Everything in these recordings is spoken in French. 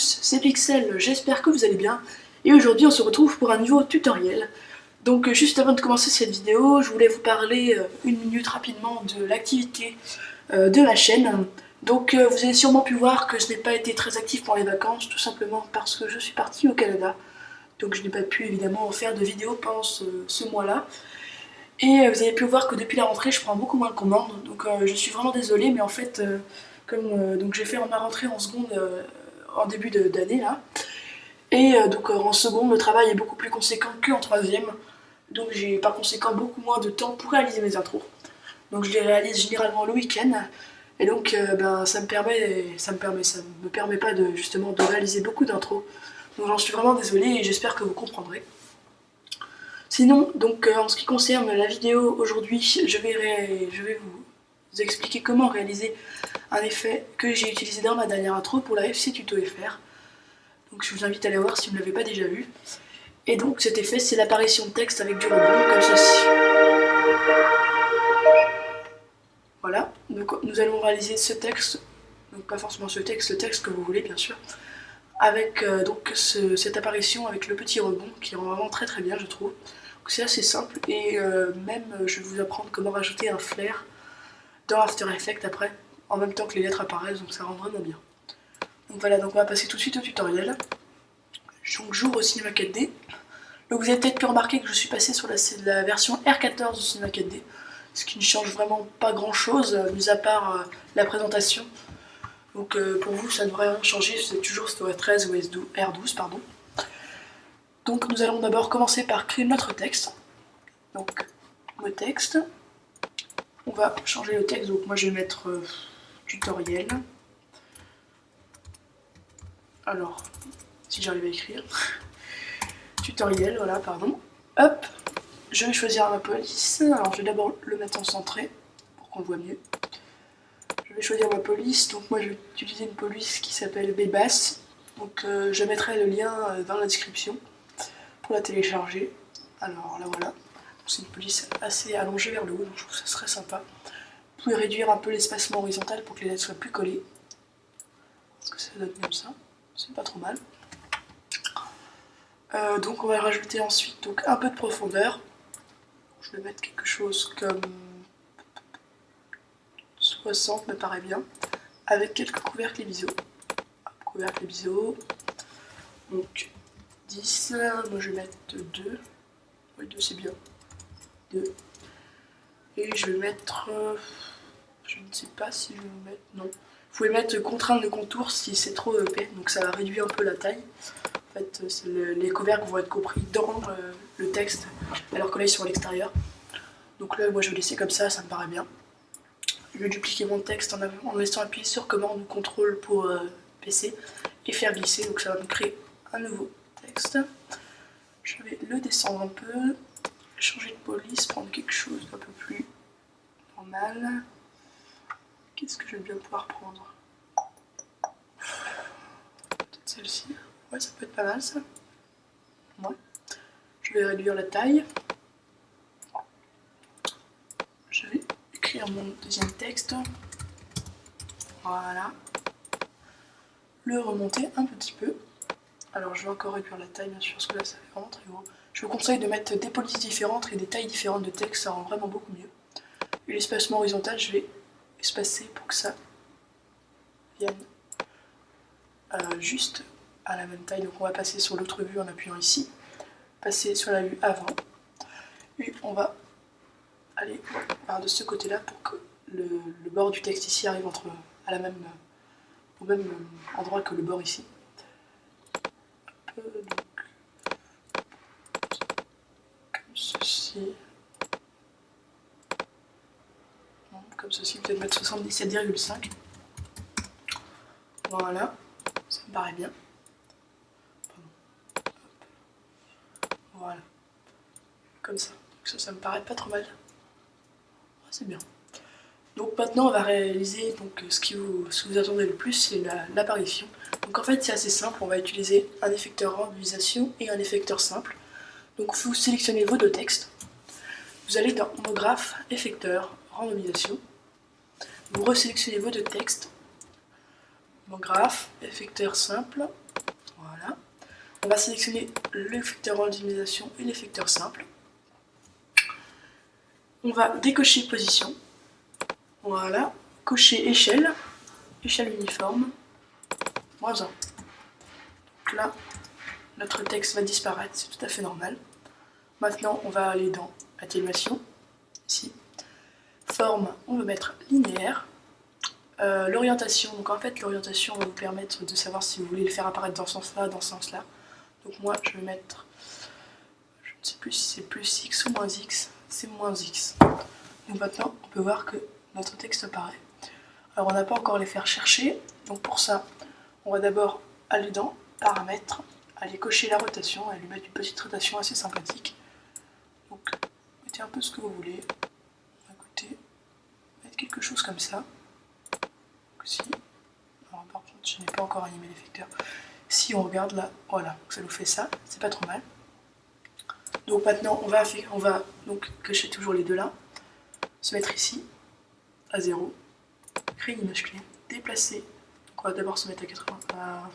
tous, c'est Pixel, j'espère que vous allez bien. Et aujourd'hui on se retrouve pour un nouveau tutoriel. Donc juste avant de commencer cette vidéo, je voulais vous parler une minute rapidement de l'activité de la chaîne. Donc vous avez sûrement pu voir que je n'ai pas été très actif pour les vacances, tout simplement parce que je suis partie au Canada. Donc je n'ai pas pu évidemment faire de vidéos pendant ce mois-là. Et vous avez pu voir que depuis la rentrée, je prends beaucoup moins de commandes. Donc je suis vraiment désolée, mais en fait, donc j'ai fait ma rentrée en seconde en début d'année là. Et donc en seconde, le travail est beaucoup plus conséquent qu'en troisième. Donc j'ai par conséquent beaucoup moins de temps pour réaliser mes intros. Donc je les réalise généralement le week-end. Et donc ça me permet pas de justement de réaliser beaucoup d'intros. Donc j'en suis vraiment désolée et j'espère que vous comprendrez. Sinon, donc en ce qui concerne la vidéo aujourd'hui, je vais vous expliquer comment réaliser un effet que j'ai utilisé dans ma dernière intro pour la FC Tuto FR. Donc je vous invite à aller voir si vous ne l'avez pas déjà vu. Et donc cet effet, c'est l'apparition de texte avec du rebond, comme ceci. Voilà, donc nous allons réaliser ce texte, donc pas forcément ce texte, le texte que vous voulez bien sûr, avec donc cette apparition avec le petit rebond qui rend vraiment très très bien je trouve. C'est assez simple et même je vais vous apprendre comment rajouter un flair dans After Effects après, en même temps que les lettres apparaissent, donc ça rend vraiment bien. Donc voilà, donc on va passer tout de suite au tutoriel. Donc j'ouvre au Cinema 4D. Donc vous avez peut-être pu remarquer que je suis passé sur la version R14 du Cinema 4D, ce qui ne change vraiment pas grand chose, mis à part la présentation. Donc pour vous ça ne devrait rien changer, c'est toujours sur R13 ou R12 pardon. Donc nous allons d'abord commencer par créer notre texte. Donc le texte, on va changer le texte, donc moi je vais mettre tutoriel. Alors, si j'arrive à écrire, tutoriel, voilà, pardon. Hop, je vais choisir ma police. Alors je vais d'abord le mettre en centré pour qu'on le voit mieux. Je vais choisir ma police, donc moi je vais utiliser une police qui s'appelle Bebas. Donc je mettrai le lien dans la description pour la télécharger. Alors là voilà, c'est une police assez allongée vers le haut, donc je trouve que ça serait sympa. Vous pouvez réduire un peu l'espacement horizontal pour que les lettres soient plus collées. Parce que ça donne comme ça, c'est pas trop mal. Donc on va rajouter ensuite donc, un peu de profondeur. Je vais mettre quelque chose comme 60 me paraît bien, avec quelques couvercles et biseaux. Couvercles et biseaux. Donc 10, moi je vais mettre 2. Oui, 2 c'est bien. 2. Et je vais mettre, je ne sais pas si je vais mettre, non. Vous pouvez mettre contrainte de contour si c'est trop épais, donc ça réduit un peu la taille. En fait, les couvercles vont être compris dans le texte, alors que là ils sont à l'extérieur. Donc là, moi je vais laisser comme ça me paraît bien. Je vais dupliquer mon texte en restant appuyé sur commande ou contrôle pour PC et faire glisser, donc ça va me créer un nouveau texte. Je vais le descendre un peu, changer de police, prendre quelque chose d'un peu plus normal. Qu'est-ce que je vais bien pouvoir prendre? Peut-être celle-ci. Ouais, ça peut être pas mal ça. Ouais. Je vais réduire la taille. Je vais écrire mon deuxième texte. Voilà. Le remonter un petit peu. Alors je vais encore réduire la taille bien sûr parce que là ça fait vraiment très gros. Je vous conseille de mettre des polices différentes et des tailles différentes de texte, ça rend vraiment beaucoup mieux. Et l'espacement horizontal, je vais espacer pour que ça vienne juste à la même taille. Donc on va passer sur l'autre vue en appuyant ici, passer sur la vue avant, et on va aller de ce côté là pour que le bord du texte ici arrive au même endroit que le bord ici. Donc, comme ceci. Non, comme ceci, peut-être mettre 77,5. Voilà, ça me paraît bien. Voilà, comme ça. Donc ça me paraît pas trop mal. C'est bien. Donc maintenant on va réaliser donc, ce que vous attendez le plus, c'est l'apparition. Donc en fait c'est assez simple, on va utiliser un effecteur randomisation et un effecteur simple. Donc vous sélectionnez vos deux textes, vous allez dans homographe, effecteur, randomisation, vous resélectionnez vos deux textes, homographe, effecteur simple, Voilà. On va sélectionner l'effecteur randomisation et l'effecteur simple. On va décocher position. Voilà. Cocher échelle. Échelle uniforme. -1. Donc là, notre texte va disparaître, c'est tout à fait normal. Maintenant, on va aller dans atténuation, ici. Forme, on va mettre linéaire. L'orientation, donc en fait l'orientation va vous permettre de savoir si vous voulez le faire apparaître dans ce sens-là, dans ce sens-là. Donc moi je vais mettre, je ne sais plus si c'est plus X ou moins X, c'est moins X. Donc maintenant on peut voir que notre texte apparaît. Alors on n'a pas encore les faire chercher, donc pour ça on va d'abord aller dans paramètres, aller cocher la rotation et lui mettre une petite rotation assez sympathique. Donc mettez un peu ce que vous voulez, à côté, mettre quelque chose comme ça. Si. Alors, par contre, je n'ai pas encore animé l'effecteur. Si on regarde là, voilà, ça nous fait ça, c'est pas trop mal. Donc maintenant, on va donc cocher toujours les deux là, se mettre ici, à 0, créer une image clé, déplacer. Donc on va d'abord se mettre à 80,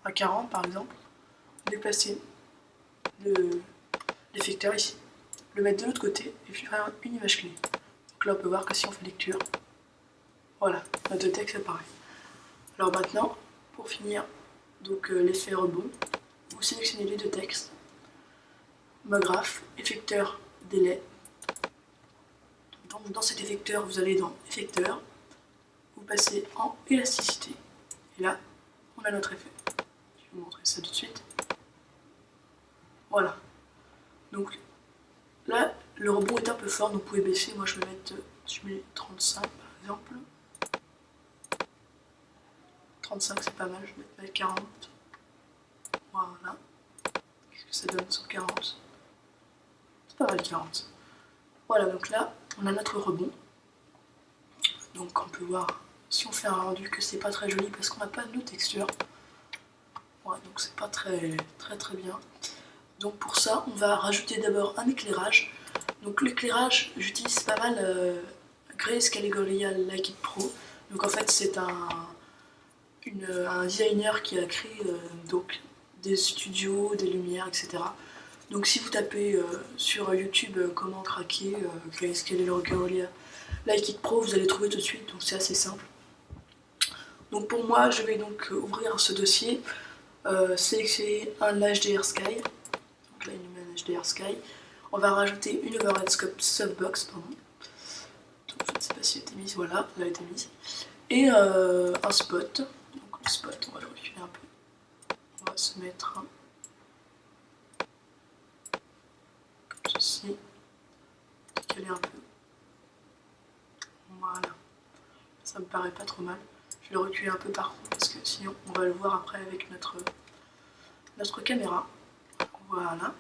à 40 par exemple, déplacer l'effecteur ici, le mettre de l'autre côté et puis faire une image clé. Donc là, on peut voir que si on fait lecture, voilà, notre texte apparaît. Alors maintenant, pour finir, donc l'effet rebond, vous sélectionnez les deux textes, mode graphe, effecteur, délai. Donc dans cet effecteur, vous allez dans effecteur, vous passez en élasticité. Et là, on a notre effet. Je vais vous montrer ça tout de suite. Voilà. Donc là, le rebond est un peu fort, donc vous pouvez baisser. Moi je vais mettre, je mets 35 par exemple. 35 c'est pas mal, je vais mettre 40. Voilà. Qu'est-ce que ça donne sur 40? C'est pas mal 40. Voilà, donc là, on a notre rebond. Donc on peut voir, si on fait un rendu, que c'est pas très joli parce qu'on n'a pas de texture. Ouais, donc c'est pas très bien. Donc pour ça, on va rajouter d'abord un éclairage. Donc l'éclairage, j'utilise pas mal Grayscale Liquid Pro. Donc en fait, c'est un designer qui a créé donc des studios, des lumières, etc. Donc si vous tapez sur YouTube comment craquer Grayscale Liquid Pro, vous allez trouver tout de suite, donc c'est assez simple. Donc pour moi, je vais donc ouvrir ce dossier, sélectionner un HDR Sky, donc là il nous met un HDR Sky. On va rajouter une overhead softbox, pardon. Donc, je ne sais pas si elle a été mise, voilà, elle a été mise. Et un spot. Donc le spot, on va le reculer un peu. On va se mettre comme ceci, décaler un peu. Voilà. Ça me paraît pas trop mal. Je vais le reculer un peu par contre parce que sinon on va le voir après avec notre caméra. Voilà.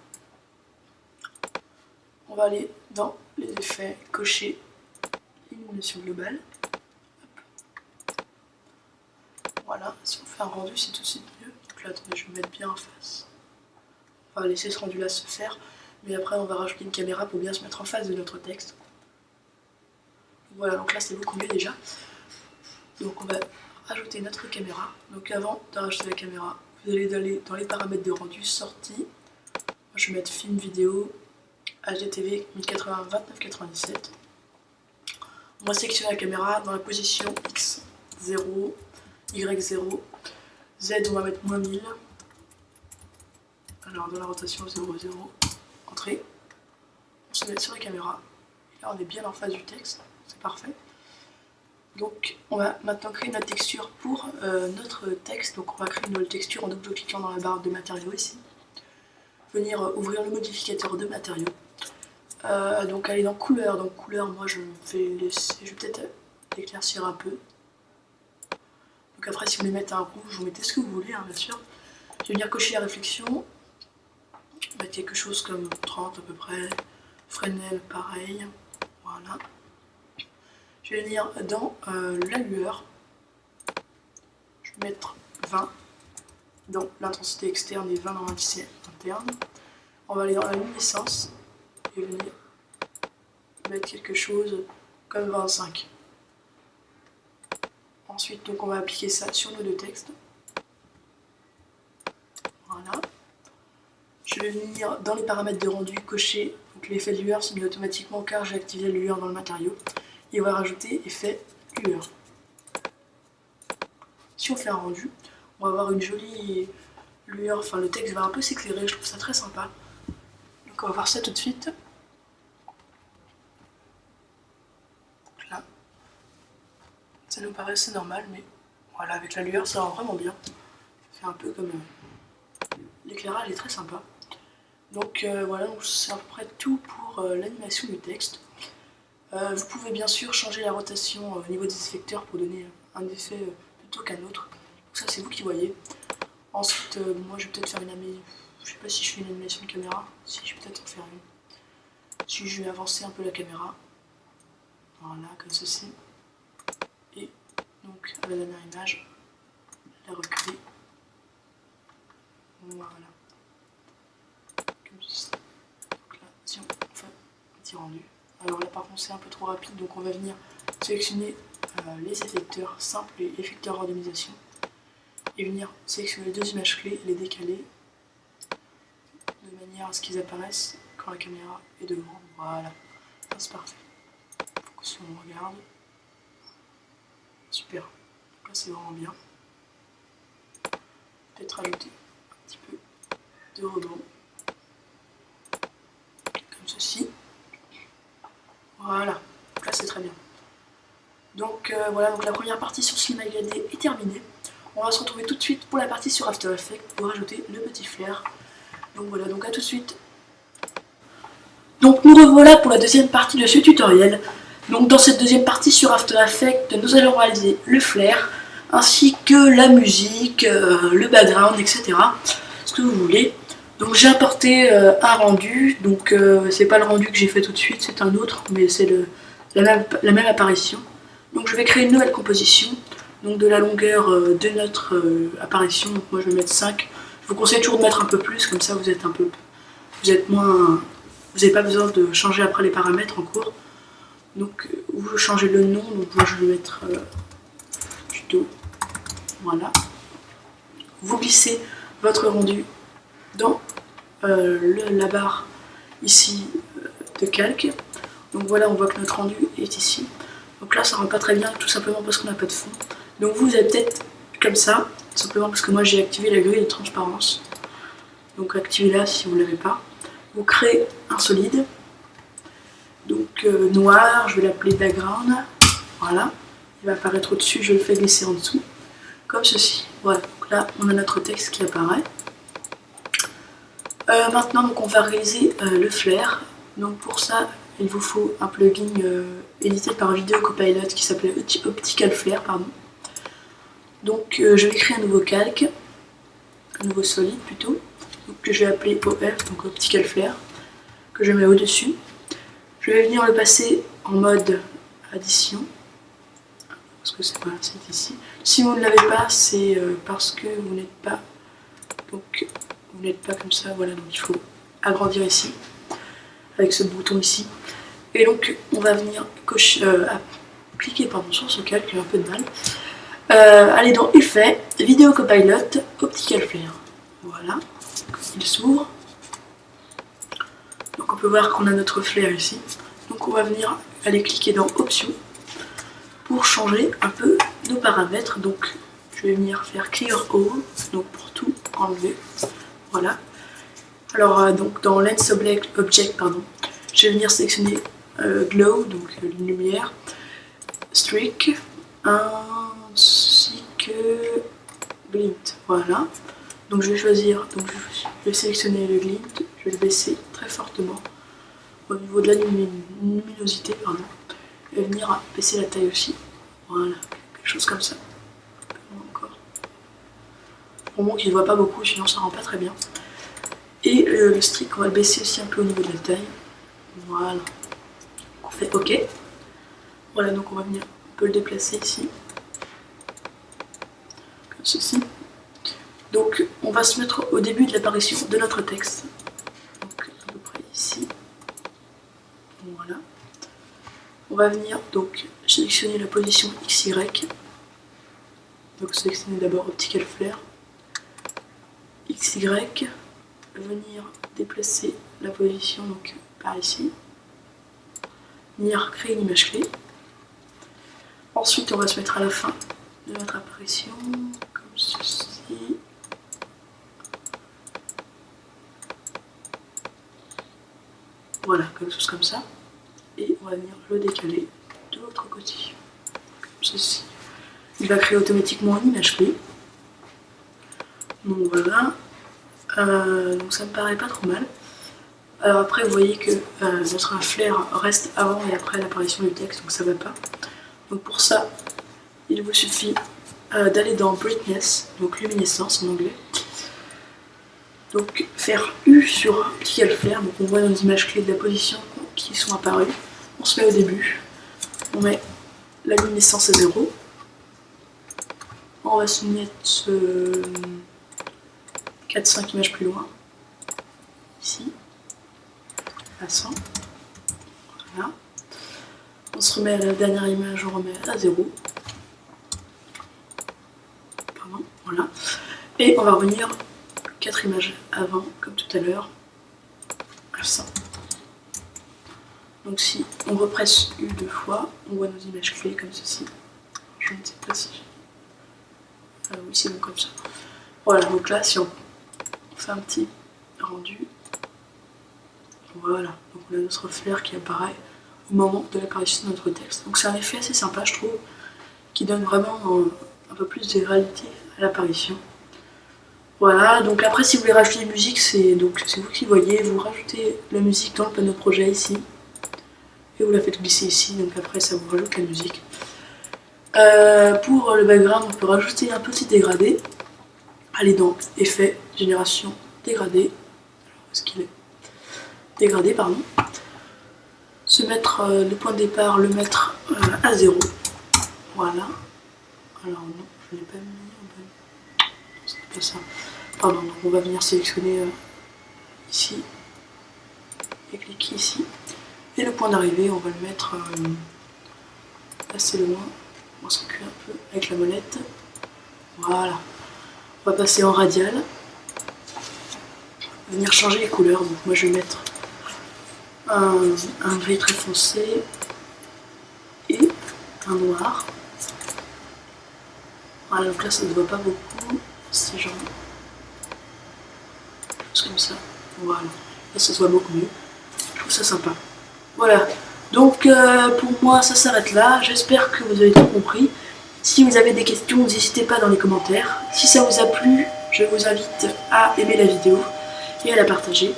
On va aller dans les effets, cocher illumination globale. Voilà, si on fait un rendu, c'est tout de suite mieux. Donc là, attendez, je vais me mettre bien en face. On va laisser ce rendu-là se faire, mais après, on va rajouter une caméra pour bien se mettre en face de notre texte. Voilà, donc là, c'est beaucoup mieux déjà. Donc on va rajouter notre caméra. Donc avant de rajouter la caméra, vous allez aller dans les paramètres de rendu, sortie. Je vais mettre film vidéo, HDTV 1080 29,97. On va sélectionner la caméra dans la position X, 0, Y0, Z on va mettre moins 1000. Alors dans la rotation 0, 0, entrée. On se met sur la caméra. Et là on est bien en face du texte, c'est parfait. Donc on va maintenant créer notre texture pour notre texte. Donc on va créer une nouvelle texture en double-cliquant dans la barre de matériaux ici. Venir ouvrir le modificateur de matériaux. Donc aller dans couleur. Donc couleur, moi je vais peut-être l'éclaircir un peu. Donc après si vous voulez mettre un rouge, vous mettez ce que vous voulez, hein, bien sûr. Je vais venir cocher la réflexion. Mettre quelque chose comme 30 à peu près. Fresnel pareil. Voilà. Je vais venir dans la lueur. Je vais mettre 20 dans l'intensité externe et 20 dans l'intensité interne. On va aller dans la luminescence et venir mettre quelque chose comme 25. Ensuite, donc on va appliquer ça sur nos deux textes. Voilà. Je vais venir dans les paramètres de rendu cocher donc l'effet de lueur se met automatiquement car j'ai activé la lueur dans le matériau. Et on va rajouter effet lueur. Si on fait un rendu, on va avoir une jolie lueur, enfin le texte va un peu s'éclairer, je trouve ça très sympa. Donc on va voir ça tout de suite. Donc là, ça nous paraît assez normal, mais voilà, avec la lueur ça rend vraiment bien. Ça fait un peu comme l'éclairage est très sympa. Donc voilà, c'est à peu près tout pour l'animation du texte. Vous pouvez bien sûr changer la rotation au niveau des effecteurs pour donner un effet plutôt qu'un autre. Donc ça c'est vous qui voyez. Ensuite, moi je vais peut-être faire une animation. Je sais pas si je fais une animation de caméra. Si, je vais peut-être en faire une. Si je vais avancer un peu la caméra. Voilà, comme ceci. Et donc à la dernière image, la reculer. Voilà. Comme ceci. Donc là, si on fait un petit rendu. Alors là par contre c'est un peu trop rapide, donc on va venir sélectionner les effecteurs simples et effecteurs randomisation. Et venir sélectionner les deux images clés et les décaler de manière à ce qu'ils apparaissent quand la caméra est devant. Voilà, c'est parfait. Donc si on regarde, super. Donc là c'est vraiment bien. Peut-être rajouter un petit peu de rebond, comme ceci. Voilà, donc là c'est très bien. Donc voilà, donc la première partie sur Cinema 4D est terminée. On va se retrouver tout de suite pour la partie sur After Effects pour ajouter le petit flair. Donc voilà, donc à tout de suite. Donc nous revoilà pour la deuxième partie de ce tutoriel. Donc dans cette deuxième partie sur After Effects, nous allons réaliser le flair, ainsi que la musique, le background, etc. Ce que vous voulez. Donc j'ai apporté un rendu, donc c'est pas le rendu que j'ai fait tout de suite, c'est un autre, mais c'est la même apparition. Donc je vais créer une nouvelle composition, donc de la longueur de notre apparition, donc moi je vais mettre 5. Je vous conseille toujours de mettre un peu plus, comme ça vous êtes moins... Vous n'avez pas besoin de changer après les paramètres en cours. Donc vous changez le nom, donc moi je vais mettre tuto, voilà. Vous glissez votre rendu dans la barre ici de calque. Donc voilà, on voit que notre rendu est ici. Donc là ça rend pas très bien, tout simplement parce qu'on n'a pas de fond. Donc vous avez peut-être comme ça, simplement parce que moi j'ai activé la grille de transparence. Donc activez-la si vous ne l'avez pas. Vous créez un solide, donc noir, je vais l'appeler background, voilà, il va apparaître au-dessus, je le fais glisser en dessous, comme ceci. Voilà, donc là on a notre texte qui apparaît. Maintenant donc on va réaliser le flair, donc pour ça il vous faut un plugin édité par Video Copilot qui s'appelait Optical Flare, pardon. Donc je vais créer un nouveau calque, un nouveau solide plutôt, donc, que je vais appeler OF, donc Optical Flare, que je mets au-dessus. Je vais venir le passer en mode addition, parce que c'est voilà, ici. Si vous ne l'avez pas, c'est parce que vous n'êtes pas, donc vous n'êtes pas comme ça, voilà, donc il faut agrandir ici, avec ce bouton ici. Et donc on va venir cliquer sur ce calque, j'ai un peu de mal. Aller dans Effet, Video Copilot, Optical Flare. Voilà, il s'ouvre. Donc on peut voir qu'on a notre flair ici. Donc on va venir aller cliquer dans Options pour changer un peu nos paramètres. Donc je vais venir faire Clear All, donc pour tout enlever. Voilà. Alors donc dans Lens Object, pardon, je vais venir sélectionner Glow, donc une lumière, Streak, ainsi que Glint. Voilà. Donc je vais choisir, donc je vais sélectionner le glint, je vais le baisser très fortement au niveau de la luminosité, pardon, et venir baisser la taille aussi. Voilà, quelque chose comme ça. Encore. Au moins qu'il ne voit pas beaucoup, sinon ça rend pas très bien. Et le streak, on va le baisser aussi un peu au niveau de la taille. Voilà. On fait OK. Voilà, donc on va venir un peu le déplacer ici. Comme ceci. Donc on va se mettre au début de l'apparition de notre texte. Donc à peu près ici. Voilà. On va venir donc sélectionner la position XY. Donc sélectionner d'abord Optical Flare. XY, venir déplacer la position donc par ici, venir créer une image clé. Ensuite on va se mettre à la fin de notre apparition comme ceci. Voilà, quelque chose comme ça. Et on va venir le décaler de l'autre côté, comme ceci. Il va créer automatiquement une image clé. Donc voilà. Donc ça me paraît pas trop mal. Alors après vous voyez que notre flair reste avant et après l'apparition du texte, donc ça va pas. Donc pour ça, il vous suffit d'aller dans Brightness, donc luminescence en anglais. Donc faire U sur Optical Flare, donc on voit nos images clés de la position qui sont apparues. On se met au début, on met la luminescence à 0. On va se mettre 4-5 images plus loin, ici, à 100. Voilà. On se remet à la dernière image, on remet à 0. Pardon, voilà. Et on va revenir 4 images avant, comme tout à l'heure, à 100. Donc si on represse U 2 fois, on voit nos images clés comme ceci. Je ne sais pas si... oui, c'est bon comme ça. Voilà, donc là, si on fait un petit rendu, voilà, donc on a notre flair qui apparaît au moment de l'apparition de notre texte. Donc c'est un effet assez sympa, je trouve, qui donne vraiment un peu plus de réalité à l'apparition. Voilà, donc après si vous voulez rajouter une musique, c'est vous qui voyez, vous rajoutez la musique dans le panneau projet ici, et vous la faites glisser ici, donc après ça vous rajoute la musique. Pour le background, on peut rajouter un petit dégradé. Allez dans Effet, Génération, Dégradé. Alors, où est-ce qu'il est? Dégradé, pardon. Se mettre le point de départ, le mettre à 0. Voilà. Alors non, je ne l'ai pas mis en bonne. C'est pas ça. Pardon, donc on va venir sélectionner ici. Et cliquer ici. Et le point d'arrivée, on va le mettre assez loin. On se recule un peu avec la molette. Voilà. On va passer en radial. Venir changer les couleurs. Donc moi je vais mettre un gris très foncé et un noir. Voilà, donc là ça ne se voit pas beaucoup. C'est genre comme ça. Voilà. Là ça se voit beaucoup mieux. Je trouve ça sympa. Voilà. Donc pour moi ça s'arrête là, j'espère que vous avez tout compris. Si vous avez des questions, n'hésitez pas dans les commentaires. Si ça vous a plu, je vous invite à aimer la vidéo et à la partager.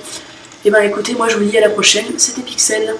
Et ben écoutez, moi je vous dis à la prochaine, c'était Pixel.